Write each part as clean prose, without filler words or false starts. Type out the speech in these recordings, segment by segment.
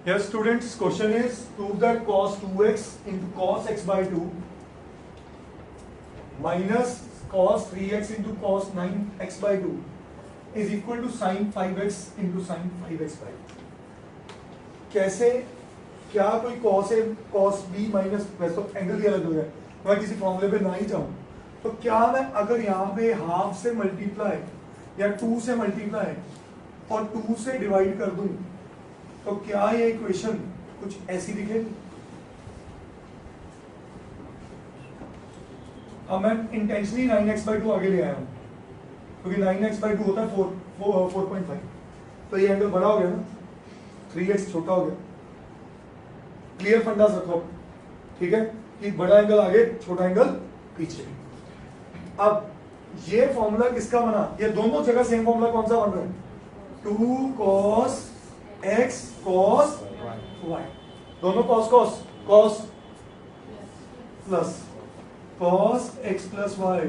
Yes, students, question is prove that cos 2x into cos x by 2 minus cos 3x into cos 9x by 2 is equal to sin 5x into sin 5x by 2. कैसे, क्या कोई cos a cos b minus, वैसे तो angle ही अलग हो गया, मैं किसी फॉर्मूले पे ना ही जाऊं, तो क्या मैं अगर यहाँ पे हाफ से मल्टीप्लाई या 2 से मल्टीप्लाई और 2 से डिवाइड कर दूं तो क्या ये इक्वेशन कुछ ऐसी दिखेगी? अब मैं इंटेंशनली 9x/2 आगे ले आया हूं क्योंकि 9x/2 होता है 4.5, तो ये एंगल बड़ा हो गया ना, 3x छोटा हो गया। क्लियर फंडा रखो, ठीक है, कि बड़ा एंगल आगे छोटा एंगल पीछे। अब ये फॉर्मूला किसका बना? ये दोनों जगह सेम फॉर्मूला कौन सा बन रहा है? 2 cos x cos y, दोनों cos plus cos x plus y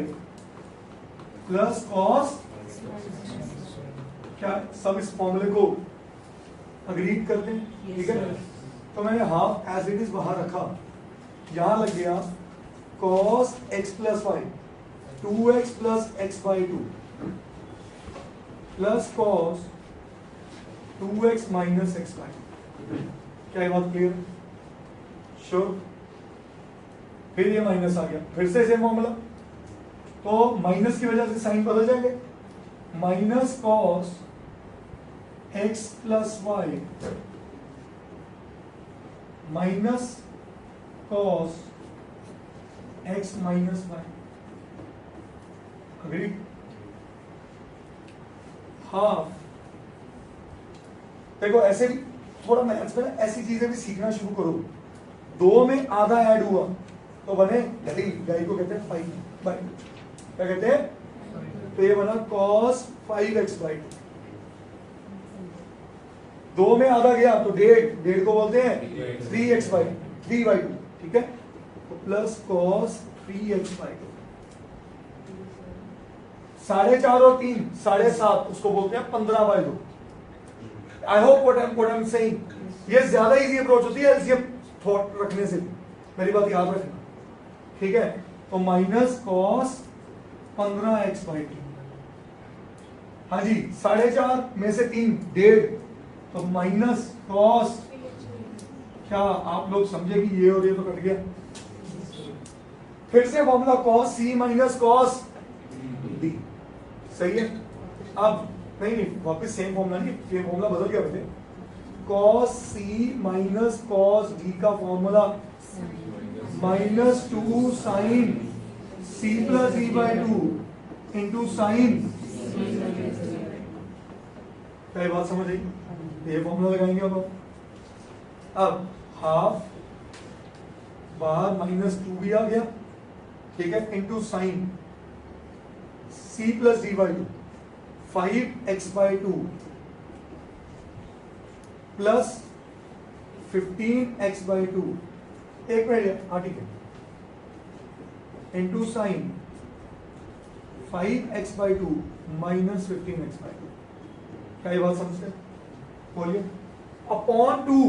plus cos, क्या सब इस फॉर्मूले को अग्री करते हैं? ठीक है, तो मैंने हाफ एज इट इज बाहर रखा, यहां लग गया cos x plus y 2x plus x by 2 plus cos 2x minus x by 2। क्या ये बात क्लियर? श्योर? फिर ये माइनस आ गया, फिर से सेम फॉर्मूला, तो माइनस की वजह से साइन बदल जाएंगे, minus cos x plus y minus cos x minus y। Agree? Half, देखो ऐसे भी थोड़ा मैथ्स में ऐसी चीजें भी सीखना शुरू करो। 2 में आधा ऐड हुआ तो बने डाई को कहते हैं 5 बाई 2, क्या कहते हैं? तो ये बना cos 5x बाई 2। 2 में आधा गया तो डेढ़ को बोलते हैं 3x बाई 2, ठीक है, तो प्लस cos 3x बाई 2। 4.5 और 3 7.5, उसको बोलते हैं 15 by 2। I hope what I am saying, ये ज्यादा इजी अप्रोच होती है एलसीएम थॉट रखने से, मेरी बात याद रखना, ठीक है। तो माइनस cos 15x बाई 2, हाँ जी, 4.5 में से 3 1.5, तो माइनस cos, क्या आप लोग समझे कि ये और ये तो कट गया? फिर से formula cos c minus cos d, सही है। अब नहीं वापस सेम फॉर्मूला नहीं, ये फॉर्मूला बदल गया बेटे। cos c minus cos d का formula minus 2 sine c plus d by 2 into sine, क्या बात समझ आई? ये फॉर्मूला लगाएंगे अब हाफ बाहर माइनस 2 भी आ गया, ठीक है, into sine c plus d by 2 5x by 2 plus 15x by 2, एक मिनट, हाँ ठीक है, into sine 5x by 2 minus 15x by 2। क्या ये बात समझते हैं? बोलिए। अपॉन 2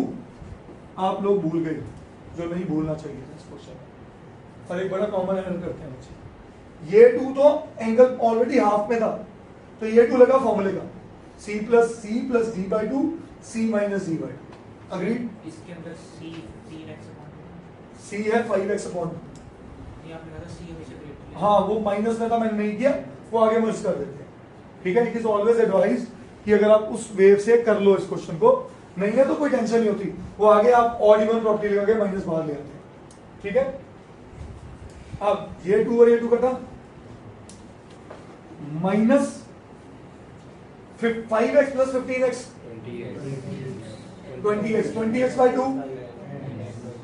आप लोग भूल गए, जो नहीं भूलना चाहिए इस क्वेश्चन में, और एक बड़ा कॉमन एरर करते हैं बच्चे। ये 2 तो एंगल ऑलरेडी हाफ में था, तो ये 2 लगा फॉर्मूले का, c plus d by 2 c minus d by 2। Agreed? इसके अंदर c 3x अपॉन c है 5x अपॉन, ये आपने कहा c हमेशा ग्रेटर है, हाँ वो माइनस में था, मैंने नहीं किया, वो आगे मर्ज कर देते हैं, ठीक है। इट इज ऑलवेज एडवाइज कि अगर आप उस वेव से कर लो इस क्वेश्चन को, नहीं है तो कोई टेंशन नहीं होती, वो आगे आप ऑड इवन प्रॉपर्टी लगा के माइनस बाहर ले आते हैं, ठीक है। अब ये 2 और ये 2 कटा, minus 5x plus 15x 20x by 2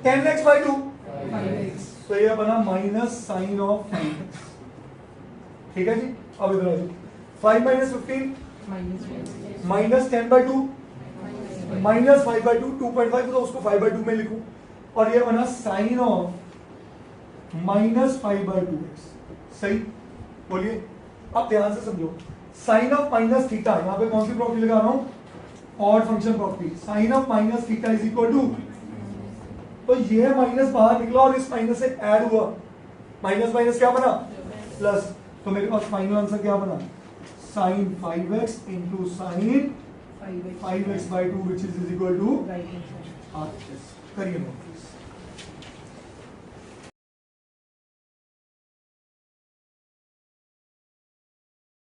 10x by 2, तो ये बना माइनस साइन ऑफ 5x, ठीक है जी। अब इधर आ जाओ, 5 minus 15 minus 10 by 2 minus 5 by 2, 2.5, तो उसको 5 बाई 2 में लिखूं, और ये बना sign of minus 5 by 2x, सही। बोलिए, अब ध्यान से समझो, साइन ऑफ माइनस थीटा, यहाँ पे कौन सी प्रॉपर्टी लगा रहा हूं? Odd function property, sine of minus theta is equal to, तो ये माइनस बाहर निकला और इस माइनस से ऐड हुआ, माइनस माइनस क्या बना प्लस, तो मेरे पास फाइनल आंसर क्या बना sin 5x into sin 5x by 2 which is equal to right answer. r, करिए नोट प्लीज।